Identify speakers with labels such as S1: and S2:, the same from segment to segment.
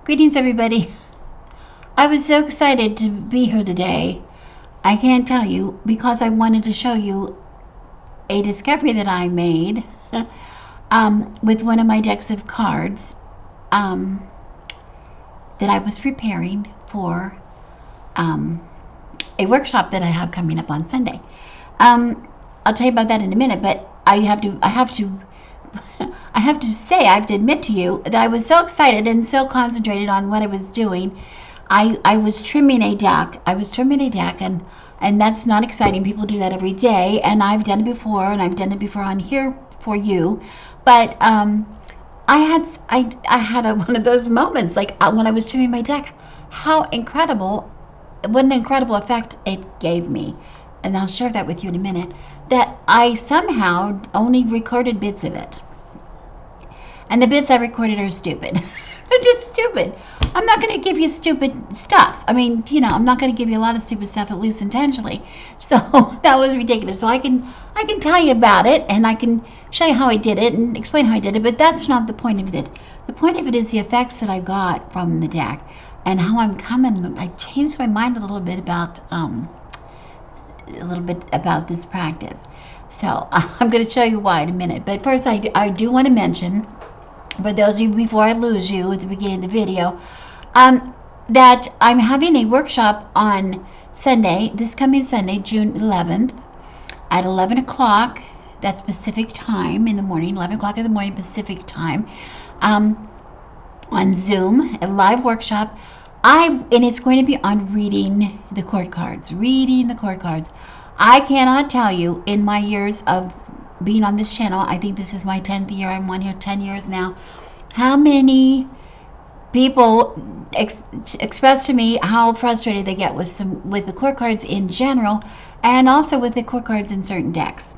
S1: Greetings, everybody. I was so excited to be here today. I can't tell you because I wanted to show you a discovery that I made with one of my decks of cards that I was preparing for a workshop that I have coming up on Sunday. I'll tell you about that in a minute, but I have to say, I have to admit to you that I was so excited and so concentrated on what I was doing. I was trimming a deck. And that's not exciting. People do that every day, and I've done it before, on here for you. But I had one of those moments, like when I was trimming my deck. What an incredible effect it gave me. And I'll share that with you in a minute. That I somehow only recorded bits of it. And the bits I recorded are stupid. They're just stupid. I'm not going to give you stupid stuff. I mean, I'm not going to give you a lot of stupid stuff, at least intentionally. So that was ridiculous. So I can tell you about it, and I can show you how I did it and explain how I did it, but that's not the point of it. The point of it is the effects that I got from the deck and how I changed my mind a little bit about this practice. So I'm going to show you why in a minute. But first, I do want to mention, for those of you before I lose you at the beginning of the video, that I'm having a workshop on Sunday, this coming Sunday, June 11th, at 11 o'clock, that's Pacific time in the morning, 11 o'clock in the morning Pacific time, on Zoom, a live workshop. And it's going to be on reading the court cards. I cannot tell you, in my years of being on this channel, I think this is my 10th year, I'm on here 10 years now, how many people express to me how frustrated they get with the court cards in general, and also with the court cards in certain decks.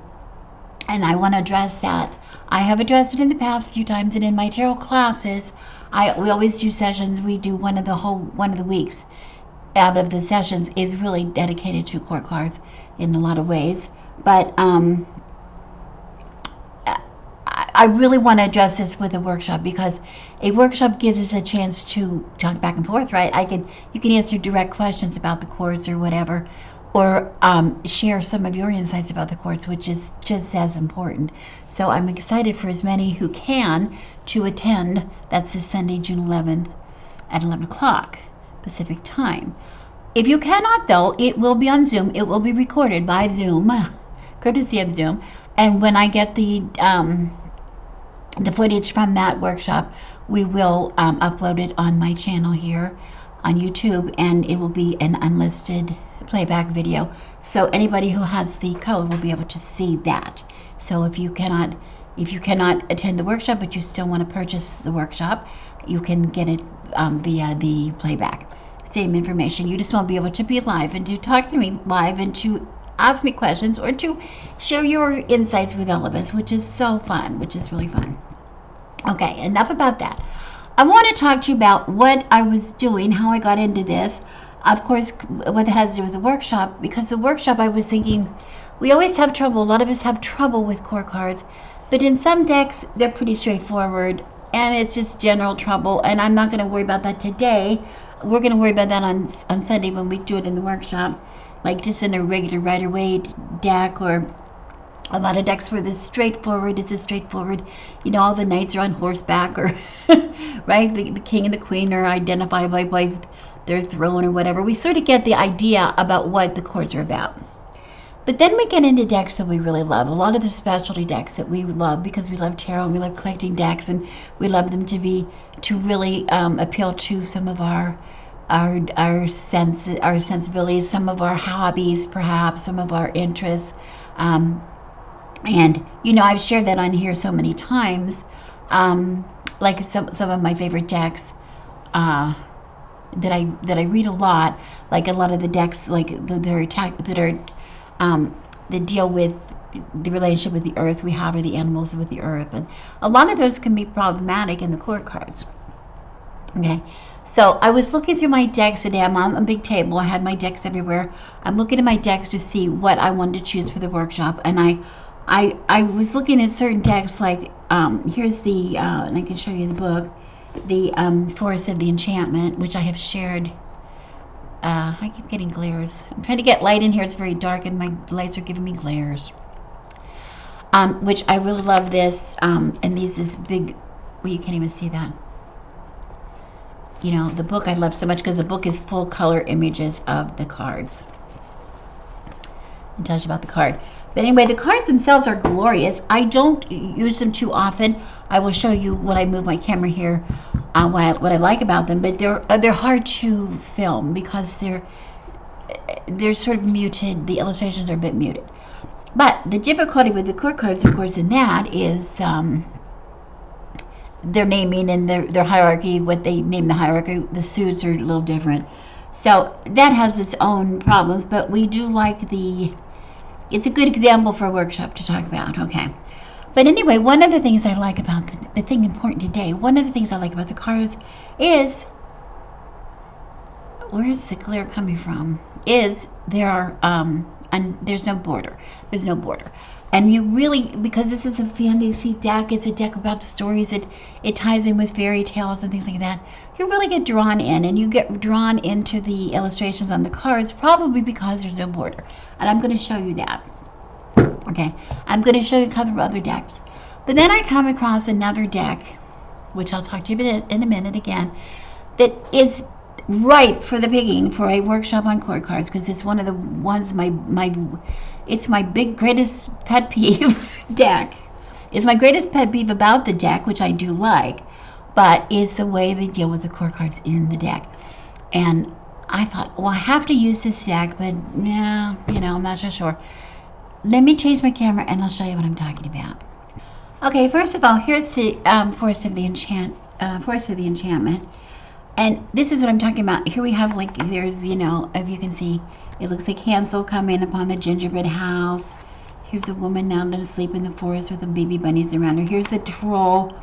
S1: And I want to address that. I have addressed it in the past few times, and in my tarot classes, we always do sessions. We do one of the weeks out of the sessions is really dedicated to court cards in a lot of ways. But I really want to address this with a workshop, because a workshop gives us a chance to talk back and forth, right? You can answer direct questions about the course or whatever, or share some of your insights about the course, which is just as important. So I'm excited for as many who can to attend. That's this Sunday, June 11th at 11 o'clock Pacific time. If you cannot, though, it will be on Zoom. It will be recorded by Zoom, courtesy of Zoom. And when I get the footage from that workshop, we will upload it on my channel here on YouTube, and it will be an unlisted playback video. So anybody who has the code will be able to see that. So if you cannot attend the workshop, but you still want to purchase the workshop, you can get it via the playback. Same information. You just won't be able to be live and to talk to me live and to ask me questions or to share your insights with all of us, which is so fun, which is really fun. Okay, enough about that. I want to talk to you about what I was doing, how I got into this. Of course, what it has to do with the workshop, because the workshop, I was thinking, we always have trouble, a lot of us have trouble with court cards, but in some decks, they're pretty straightforward, and it's just general trouble, and I'm not going to worry about that today. We're going to worry about that on Sunday when we do it in the workshop, like just in a regular Rider-Waite deck, or a lot of decks where it's straightforward. All the knights are on horseback, or right, the king and the queen are identified by their throne or whatever. We sort of get the idea about what the courts are about. But then we get into decks that we really love, a lot of the specialty decks that we love, because we love tarot and we love collecting decks, and we love them to really appeal to some of our sensibilities, some of our hobbies, perhaps some of our interests. And I've shared that on here so many times, like some of my favorite decks that I read a lot, like a lot of the decks like that deal with the relationship with the earth we have, or the animals with the earth, and a lot of those can be problematic in the court cards. Okay, so I was looking through my decks today. I'm on a big table. I had my decks everywhere. I'm looking at my decks to see what I wanted to choose for the workshop, and I was looking at certain decks, like here's the and I can show you the book. the Forest of the Enchantment, which I have shared. I keep getting glares. I'm trying to get light in here. It's very dark and my lights are giving me glares. Which I really love this. And these is big, well, you can't even see that. You know, the book I love so much because the book is full color images of the cards. It tells you about the card. But anyway, the cards themselves are glorious. I don't use them too often. I will show you when I move my camera here what I like about them. But they're hard to film because they're sort of muted. The illustrations are a bit muted. But the difficulty with the court cards, of course, in that is their naming and their hierarchy. What they name the hierarchy, the suits are a little different. So that has its own problems. But we do like the. It's a good example for a workshop to talk about, okay? But anyway, one of the things I like about the thing important today, one of the things I like about the cards is, where's the glare coming from? Is there are, and there's no border. There's no border. And you really, because this is a fantasy deck, it's a deck about stories, it ties in with fairy tales and things like that. You really get drawn in, and you get drawn into the illustrations on the cards, probably because there's no border. And I'm going to show you that. Okay, I'm going to show you a couple of other decks. But then I come across another deck, which I'll talk to you about in a minute again, that is ripe for the picking for a workshop on court cards, because it's one of the ones it's my greatest pet peeve deck. It's my greatest pet peeve about the deck, which I do like, but is the way they deal with the court cards in the deck. And I thought, well, I have to use this deck, but yeah, you know, I'm not so sure. Let me change my camera and I'll show you what I'm talking about. Okay, first of all, here's the Forest of the Enchantment. And this is what I'm talking about. Here we have, like, there's, you know, if you can see, it looks like Hansel coming upon the gingerbread house. Here's a woman now asleep in the forest with the baby bunnies around her. Here's the troll.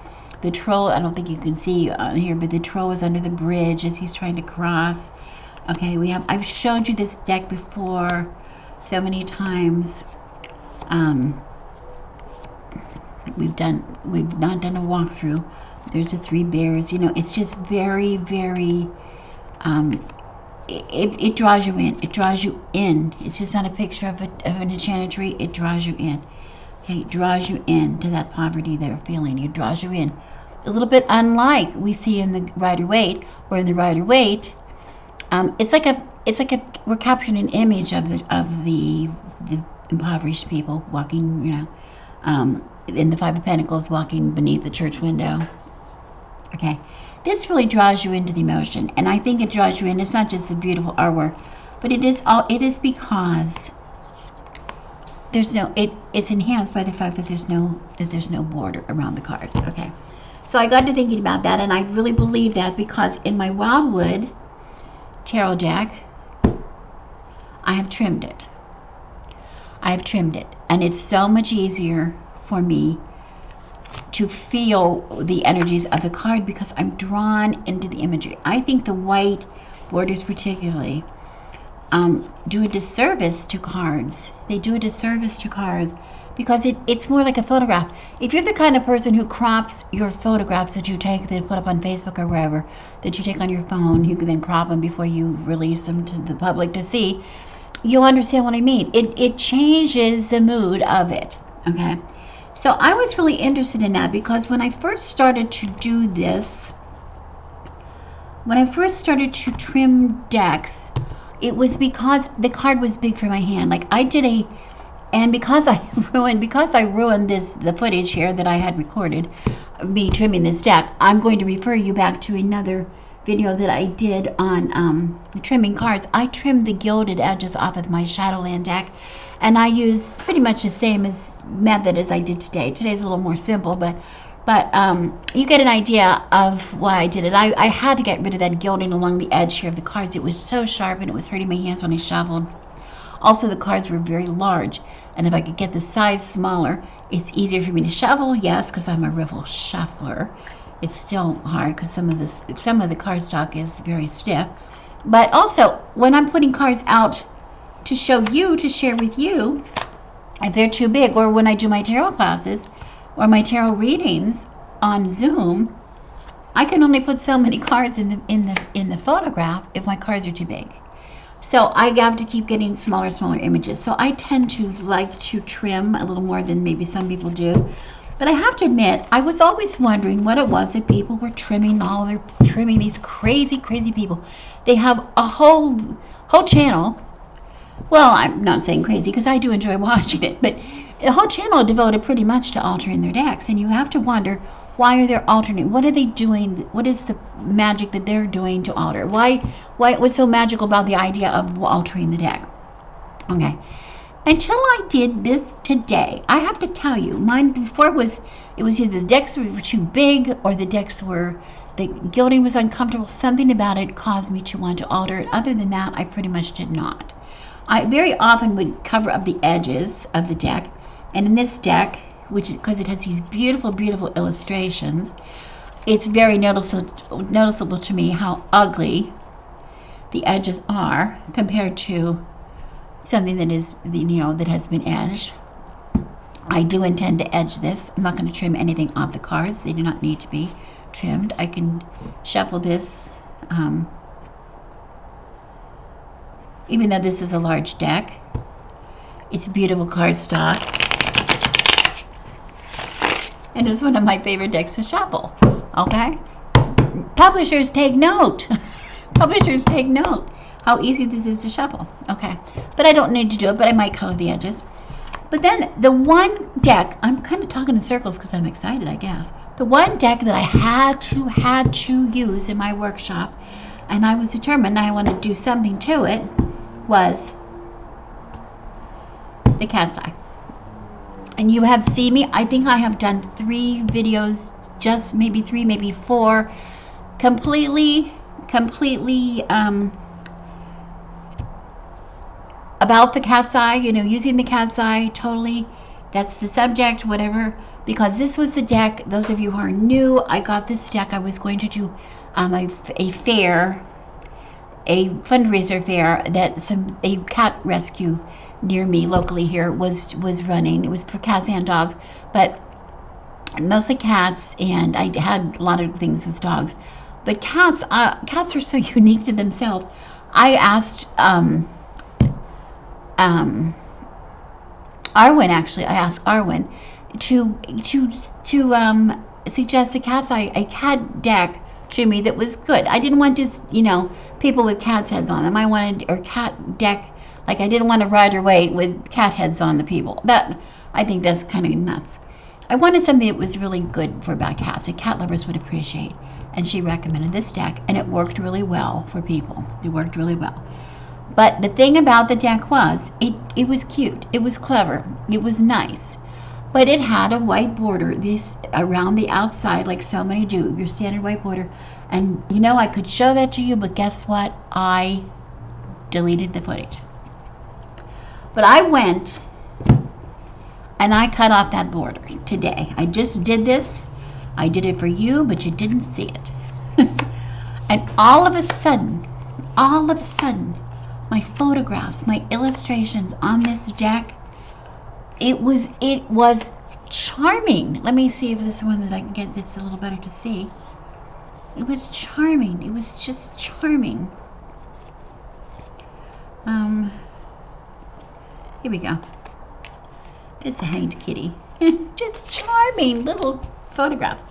S1: The troll, I don't think you can see on here, but the troll is under the bridge as he's trying to cross. Okay, I've showed you this deck before so many times. We've not done a walkthrough. There's the three bears. You know, it's just very, very, it draws you in. It draws you in. It's just not a picture of an enchanted tree. It draws you in. Okay, it draws you in to that poverty they're feeling. It draws you in. A little bit unlike we see in the Rider-Waite, where in the Rider-Waite, it's like we're capturing an image of the impoverished people walking, you know, in the Five of Pentacles, walking beneath the church window. Okay, this really draws you into the emotion, and I think it draws you in. It's not just the beautiful artwork, but it is because there's no. It's enhanced by the fact that there's no border around the cards. Okay, so I got to thinking about that, and I really believe that because in my Wildwood tarot deck, I have trimmed it. And it's so much easier for me to feel the energies of the card because I'm drawn into the imagery. I think the white borders particularly do a disservice to cards. They do a disservice to cards because it's more like a photograph. If you're the kind of person who crops your photographs that you take, that put up on Facebook or wherever, that you take on your phone, you can then crop them before you release them to the public to see, you'll understand what I mean. It changes the mood of it, okay? So I was really interested in that because when I first started to do this, when I first started to trim decks, it was because the card was big for my hand. Like I did and because I ruined the footage here that I had recorded, me trimming this deck, I'm going to refer you back to another video that I did on trimming cards. I trimmed the gilded edges off of my Shadowland deck, and I used pretty much the same method as I did today. Today's a little more simple, but you get an idea of why I did it. I had to get rid of that gilding along the edge here of the cards. It was so sharp and it was hurting my hands when I shoveled. Also, the cards were very large, and if I could get the size smaller, it's easier for me to shovel. Yes, because I'm a riffle shuffler. It's still hard because some of the cardstock is very stiff. But also, when I'm putting cards out to show you, to share with you, if they're too big, or when I do my tarot classes or my tarot readings on Zoom, I can only put so many cards in the photograph if my cards are too big. So I have to keep getting smaller images. So I tend to like to trim a little more than maybe some people do. But I have to admit, I was always wondering what it was that people were trimming. They're trimming, these crazy people. They have a whole channel. Well, I'm not saying crazy because I do enjoy watching it, but the whole channel devoted pretty much to altering their decks. And you have to wonder, why are they altering? What are they doing? What is the magic that they're doing to alter? What's so magical about the idea of altering the deck? Okay. Until I did this today, I have to tell you, mine before it was either the decks were too big or the gilding was uncomfortable. Something about it caused me to want to alter it. Other than that, I pretty much did not. I very often would cover up the edges of the deck. And in this deck, because it has these beautiful illustrations, it's very noticeable to me how ugly the edges are compared to something that is, that has been edged. I do intend to edge this. I'm not going to trim anything off the cards. They do not need to be trimmed. I can shuffle this, even though this is a large deck. It's beautiful cardstock, and it's one of my favorite decks to shuffle. Okay, publishers take note. Publishers take note how easy this is to shuffle. Okay, but I don't need to do it, but I might color the edges. But then the one deck, I'm kind of talking in circles because I'm excited, I guess. The one deck that I had to use in my workshop, and I was determined I want to do something to it, was the Cat's Eye. And you have seen me, I think I have done 3 videos, just maybe 3, maybe 4, completely about the Cat's Eye, using the Cat's Eye totally. That's the subject, whatever, because this was the deck. Those of you who are new, I got this deck. I was going to do a fair, a fundraiser fair that a cat rescue near me locally here was running. It was for cats and dogs, but mostly cats, and I had a lot of things with dogs. But cats are so unique to themselves. I asked Arwen, actually, I asked Arwen to suggest a cat deck to me that was good. I didn't want just, people with cats' heads on them. I wanted, or cat deck, like I didn't want a Rider-Waite with cat heads on the people. I think that's kind of nuts. I wanted something that was really good for about cats, that cat lovers would appreciate. And she recommended this deck, and it worked really well for people. It worked really well. But the thing about the deck was, it was cute, it was clever, it was nice, but it had a white border around the outside, like so many do, your standard white border. And I could show that to you, but guess what? I deleted the footage. But I went and I cut off that border today. I just did this. I did it for you, but you didn't see it. And all of a sudden, my photographs, my illustrations on this deck, it was charming. Let me see if this one that I can get this a little better to see. It was charming. It was just charming. Here we go. There's the hanged kitty. Just charming little photographs.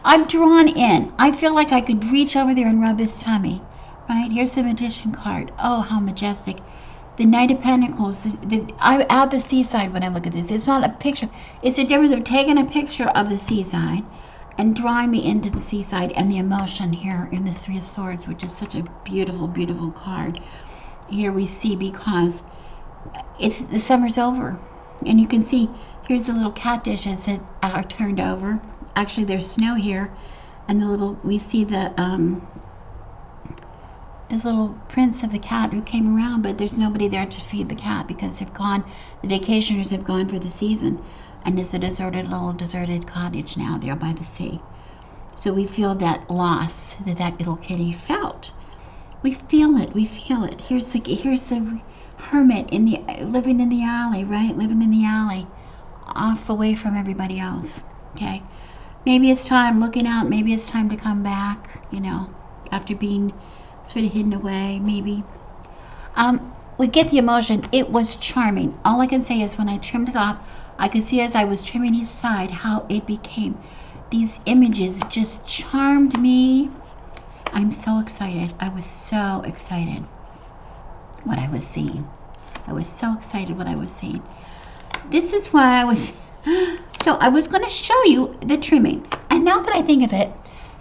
S1: I'm drawn in. I feel like I could reach over there and rub his tummy. Right, here's the Magician card. Oh, how majestic. The Knight of Pentacles. I'm at the seaside when I look at this. It's not a picture. It's the difference of taking a picture of the seaside and drawing me into the seaside and the emotion here in this 3 of Swords, which is such a beautiful, beautiful card. Here we see, because the summer's over. And you can see, here's the little cat dishes that are turned over. Actually, there's snow here. And we see the little prints of the cat who came around, but there's nobody there to feed the cat because they've gone, the vacationers have gone for the season, and it's a deserted cottage now there by the sea. So we feel that loss that little kitty felt. We feel it. Here's the hermit living in the alley, right? Living in the alley, off away from everybody else. Okay. maybe it's time, looking out, maybe it's time to come back, you know, after being sort of hidden away, maybe. We get the emotion. It was charming. All I can say is when I trimmed it off, I could see as I was trimming each side how it became. These images just charmed me. I'm so excited. I was so excited what I was seeing. I was so excited what I was seeing. This is why I was... So I was going to show you the trimming. And now that I think of it,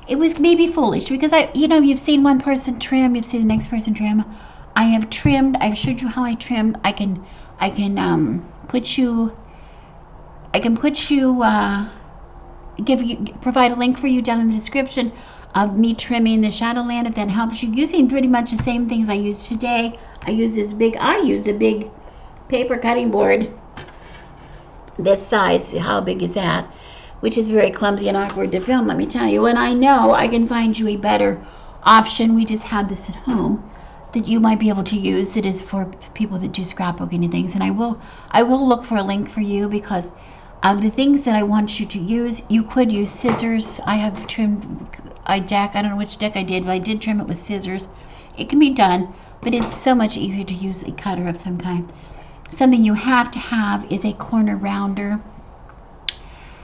S1: it was maybe foolish because you've seen one person trim, you've seen the next person trim. I have trimmed. I've showed you how I trimmed. I can provide a link for you down in the description of me trimming the Shadowland if that helps you. Using pretty much the same things I used today. I used a big paper cutting board this size. How big is that? Which is very clumsy and awkward to film, let me tell you. And I know I can find you a better option. We just had this at home that you might be able to use that is for people that do scrapbooking and things. And I will look for a link for you because of the things that I want you to use. You could use scissors. I have trimmed a deck. I don't know which deck I did, but I did trim it with scissors. It can be done, but it's so much easier to use a cutter of some kind. Something you have to have is a corner rounder.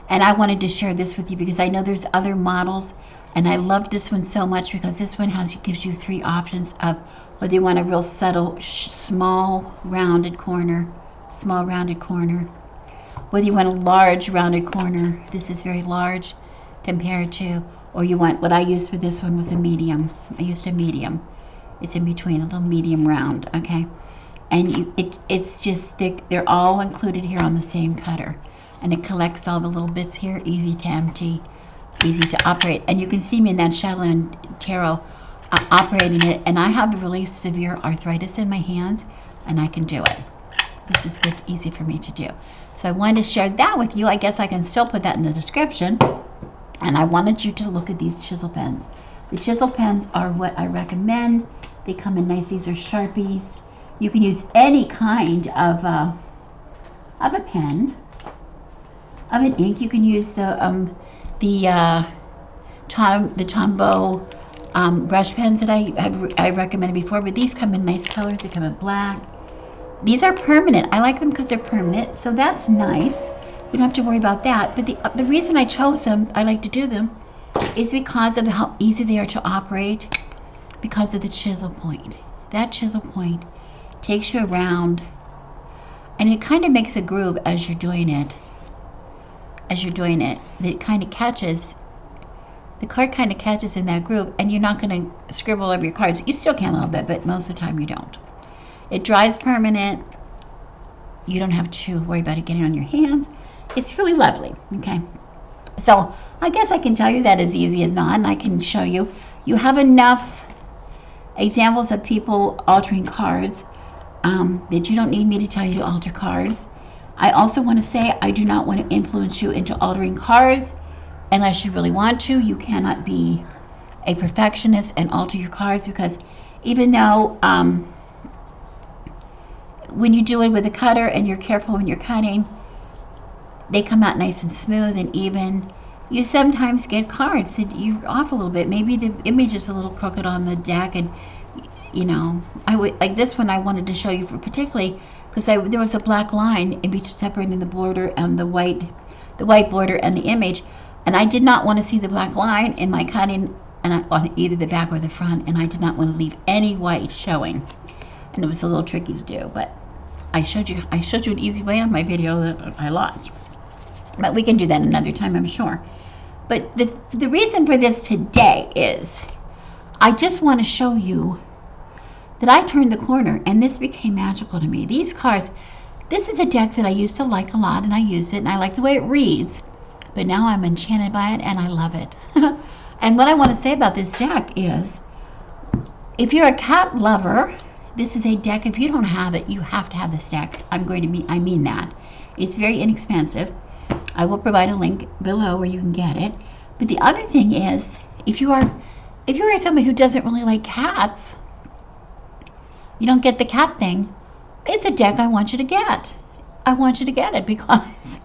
S1: And I wanted to share this with you because I know there's other models, and I love this one so much because this one gives you 3 options of whether you want a real subtle, small rounded corner, whether you want a large rounded corner. This is very large compared to, or you want, what I used for this one was a medium. I used a medium. It's in between, a little medium round, okay? And it's just thick. They're all included here on the same cutter. And it collects all the little bits here, easy to empty, easy to operate. And you can see me in that Shadowland Tarot operating it. And I have really severe arthritis in my hands, and I can do it. This is good, easy for me to do. So I wanted to share that with you. I guess I can still put that in the description. And I wanted you to look at these chisel pens. The chisel pens are what I recommend. They come in nice. These are Sharpies. You can use any kind of a pen. Of an ink, you can use the Tombow brush pens that I recommended before, but these come in nice colors. They come in black. These are permanent. I like them because they're permanent, so that's nice. You don't have to worry about that. But the reason I chose them, I like to do them, is because of how easy they are to operate, because of the chisel point. That chisel point takes you around, and it kind of makes a groove as you're doing it. It kind of catches, the card kind of catches in that groove, and you're not going to scribble over your cards. You still can a little bit, but most of the time you don't. It dries permanent. You don't have to worry about it getting on your hands. It's really lovely, okay? So I guess I can tell you that as easy as not, and I can show you. You have enough examples of people altering cards that you don't need me to tell you to alter cards. I also want to say I do not want to influence you into altering cards unless you really want to. You cannot be a perfectionist and alter your cards, because even though when you do it with a cutter and you're careful when you're cutting, they come out nice and smooth and even. You sometimes get cards that you're off a little bit. Maybe the image is a little crooked on the deck, and I would like this one. I wanted to show you for particularly because there was a black line in between separating the border and the white border and the image, and I did not want to see the black line in my cutting, and on either the back or the front, and I did not want to leave any white showing, and it was a little tricky to do, but I showed you an easy way on my video that I lost, but we can do that another time, I'm sure. But the reason for this today is I just want to show you that I turned the corner, and this became magical to me. These cards, this is a deck that I used to like a lot, and I use it, and I like the way it reads, but now I'm enchanted by it, and I love it. And what I want to say about this deck is, if you're a cat lover, this is a deck. If you don't have it, you have to have this deck. I mean that. It's very inexpensive. I will provide a link below where you can get it. But the other thing is, if you are somebody who doesn't really like cats, you don't get the cat thing, it's a deck I want you to get. I want you to get it because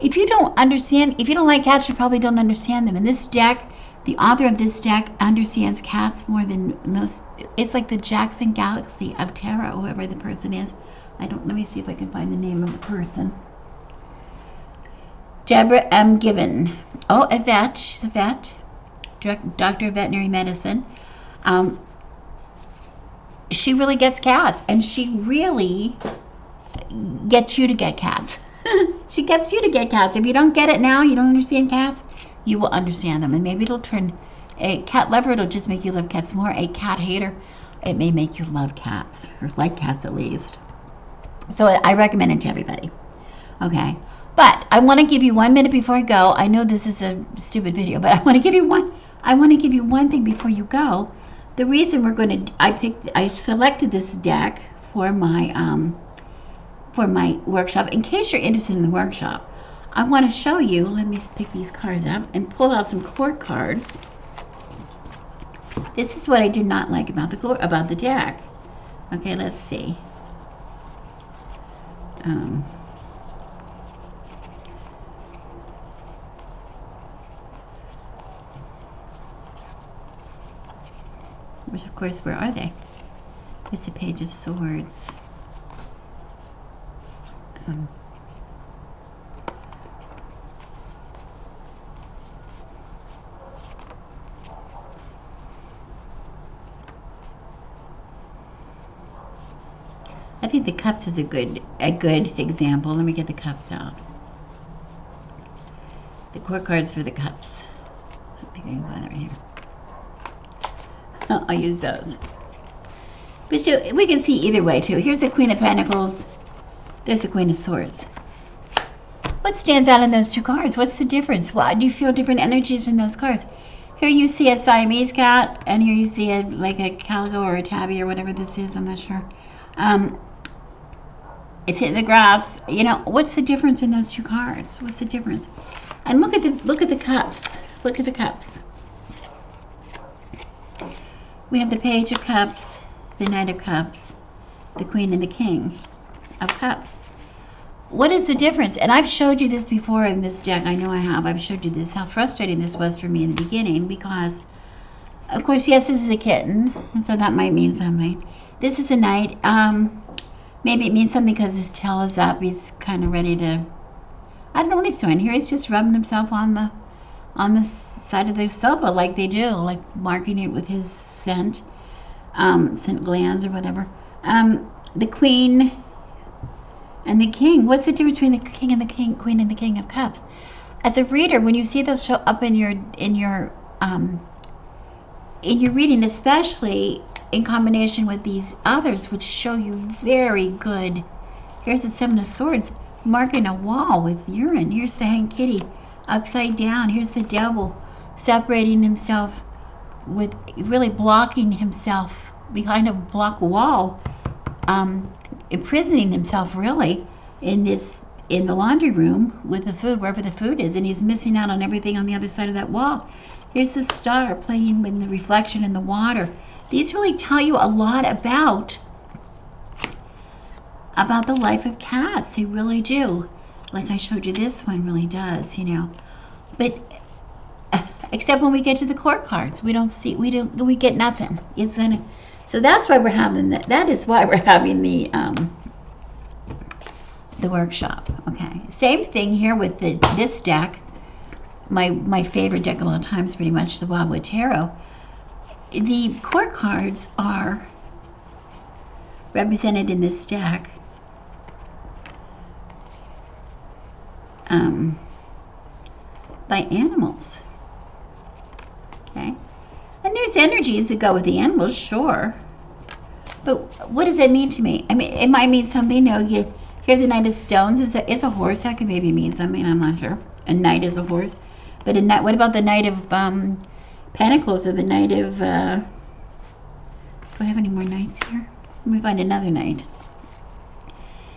S1: if you don't understand, if you don't like cats, you probably don't understand them. And this deck, the author of this deck understands cats more than most. It's like the Jackson Galaxy of Tarot, whoever the person is. Let me see if I can find the name of the person. Deborah M. Given. Oh, a vet. She's a vet. Doctor of veterinary medicine. She really gets cats, and she really gets you to get cats. She gets you to get cats. If you don't get it now, you don't understand cats, you will understand them. And maybe it'll turn a cat lover, it'll just make you love cats more. A cat hater, it may make you love cats, or like cats at least. So I recommend it to everybody. Okay. But I want to give you 1 minute before I go. I know this is a stupid video, but I want to give you one thing before you go. The reason I selected this deck for my workshop. In case you're interested in the workshop, I want to show you. Let me pick these cards up and pull out some court cards. This is what I did not like about the deck. Okay, let's see. Which, of course, where are they? It's a Page of Swords. I think the cups is a good example. Let me get the cups out. The court cards for the cups. I think I can find that right here. I'll use those. But we can see either way too. Here's the Queen of Pentacles. There's the Queen of Swords. What stands out in those two cards? What's the difference? Why do you feel different energies in those cards? Here you see a Siamese cat, and here you see like a Calico or a Tabby or whatever this is. I'm not sure. It's hitting the grass. You know, what's the difference in those two cards? What's the difference? And look at the cups. Look at the cups. We have the Page of Cups, the Knight of Cups, the Queen and the King of Cups. What is the difference? And I've showed you this before in this deck. I know I have. I've showed you this, how frustrating this was for me in the beginning because, of course, yes, this is a kitten, and so that might mean something. This is a knight. Maybe it means something because his tail is up. He's kind of ready to, I don't know what he's doing here. He's just rubbing himself on the side of the sofa like they do, like marking it with his scent glands or whatever. The Queen and the King. What's the difference between the King and the Queen and the King of Cups? As a reader, when you see those show up in your reading, especially in combination with these others, which show you very good. Here's the Seven of Swords marking a wall with urine. Here's the Hanged Kitty upside down. Here's the Devil separating himself, with really blocking himself behind a block wall, imprisoning himself really in the laundry room with the food, wherever the food is, and he's missing out on everything on the other side of that wall. Here's the star playing with the reflection in the water. These really tell you a lot about the life of cats. They really do. Like I showed you, this one really does, you know. But except when we get to the court cards, we get nothing. So that's why we're having that is why we're having the workshop. Okay. Same thing here with this deck. My favorite deck of all times, pretty much, the Wildwood Tarot. The court cards are represented in this deck by animals. Okay, and there's energies that go with the animals, sure. But what does that mean to me? I mean, it might mean something. No, you hear the Knight of Stones is a horse. That could maybe mean something. I'm not sure. A knight is a horse, but a knight. What about the Knight of Pentacles or the Knight of? Do I have any more knights here? Let me find another knight.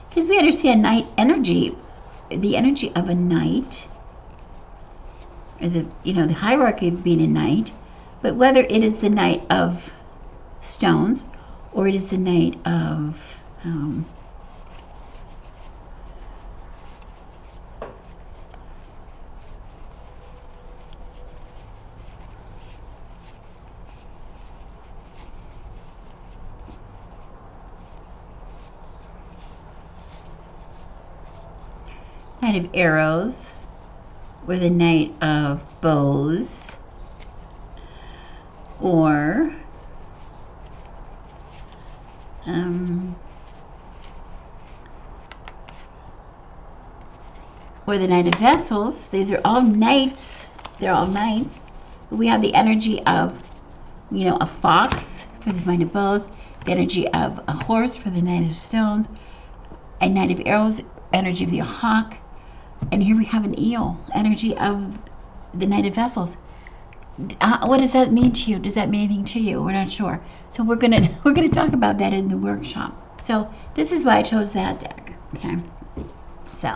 S1: Because we understand knight energy, the energy of a knight, or the hierarchy of being a knight. But whether it is the Knight of Stones or it is the Knight of Knight of Arrows, or the Knight of Bows, or the Knight of Vessels. These are all knights. They're all knights. We have the energy of, you know, a fox for the Knight of Bows, the energy of a horse for the Knight of Stones, a Knight of Arrows, energy of the hawk, and here we have an eel, energy of the Knight of Vessels. What does that mean to you? Does that mean anything to you? We're not sure. So we're gonna talk about that in the workshop. So this is why I chose that deck. Okay. So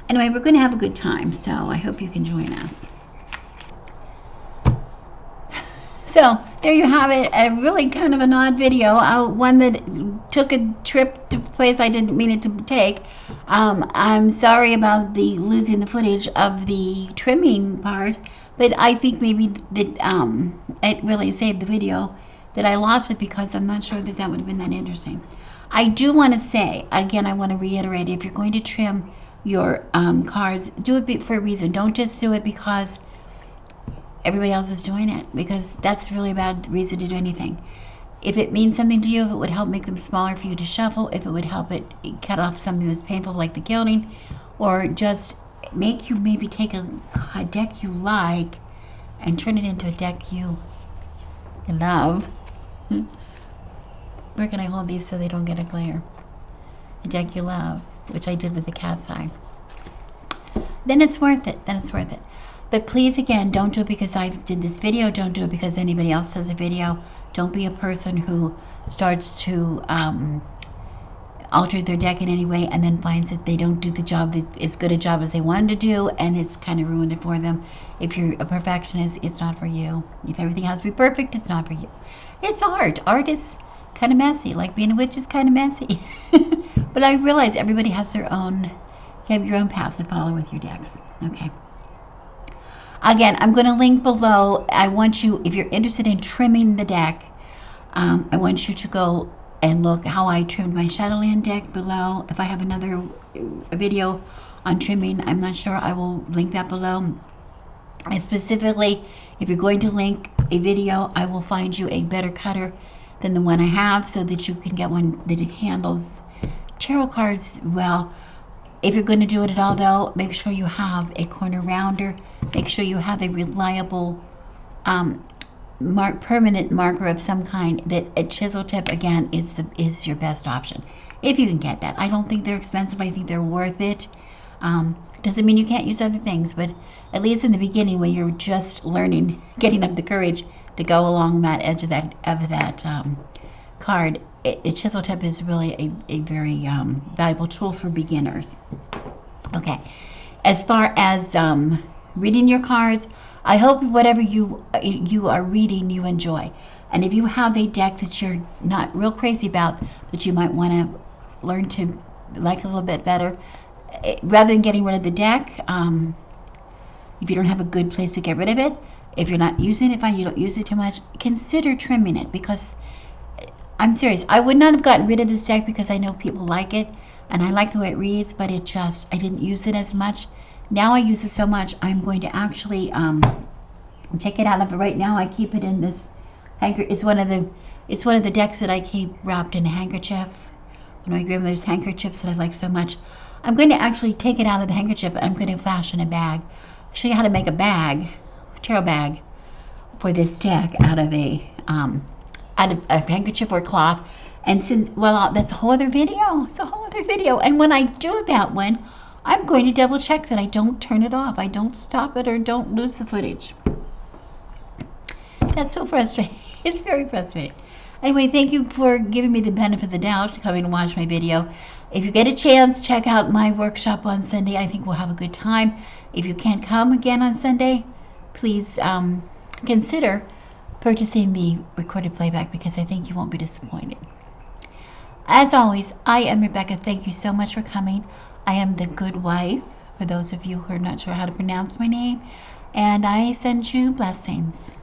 S1: anyway, we're gonna have a good time. So I hope you can join us. So there you have it, a really kind of an odd video, one that took a trip to a place I didn't mean it to take. I'm sorry about the losing the footage of the trimming part, but I think maybe that it really saved the video that I lost it, because I'm not sure that that would have been that interesting. I do want to say, again, I want to reiterate, if you're going to trim your cards, do it for a reason. Don't just do it because everybody else is doing it, because that's really a bad reason to do anything. If it means something to you, if it would help make them smaller for you to shuffle, if it would help it cut off something that's painful like the gilding, or just make you maybe take a deck you like and turn it into a deck you love. Where can I hold these so they don't get a glare? A deck you love, which I did with the cat's eye. Then it's worth it. Then it's worth it. But please, again, don't do it because I did this video. Don't do it because anybody else does a video. Don't be a person who starts to alter their deck in any way and then finds that they don't do the job, that as good a job as they wanted to do, and it's kind of ruined it for them. If you're a perfectionist, it's not for you. If everything has to be perfect, it's not for you. It's art. Art is kind of messy. Like being a witch is kind of messy. But I realize everybody has their own, you have your own path to follow with your decks. Okay. Again, I'm going to link below. I want you, if you're interested in trimming the deck, I want you to go and look how I trimmed my Shadowland deck below. If I have another video on trimming, I'm not sure, I will link that below. And specifically, if you're going to link a video, I will find you a better cutter than the one I have, so that you can get one that handles tarot cards well. If you're going to do it at all, though, make sure you have a corner rounder. Make sure you have a reliable permanent marker of some kind. That a chisel tip, again, is your best option if you can get that. I don't think they're expensive. I think they're worth it. Doesn't mean you can't use other things, but at least in the beginning, when you're just learning, getting up the courage to go along that edge of that card, a chisel tip is really a very valuable tool for beginners. Okay, as far as reading your cards, I hope whatever you are reading you enjoy. And if you have a deck that you're not real crazy about, that you might want to learn to like a little bit better, rather than getting rid of the deck, if you don't have a good place to get rid of it, if you're not using it, fine, you don't use it too much, consider trimming it. Because I'm serious, I would not have gotten rid of this deck because I know people like it and I like the way it reads, but it just, I didn't use it as much. Now I use it so much, I'm going to actually take it out of it. Right now I keep it in this hanker. It's one of the decks that I keep wrapped in a handkerchief. One of my grandmother's handkerchiefs that I like so much. I'm going to actually take it out of the handkerchief. I'm going to fashion a bag. Show you how to make a bag, tarot bag, for this deck out of a handkerchief or cloth. And since, well, that's a whole other video. It's a whole other video. And when I do that one, I'm going to double check that I don't turn it off. I don't stop it or don't lose the footage. That's so frustrating. It's very frustrating. Anyway, thank you for giving me the benefit of the doubt, coming and watch my video. If you get a chance, check out my workshop on Sunday. I think we'll have a good time. If you can't come again on Sunday, please consider purchasing the recorded playback, because I think you won't be disappointed. As always, I am Rebecca. Thank you so much for coming. I am the good wife, for those of you who are not sure how to pronounce my name, and I send you blessings.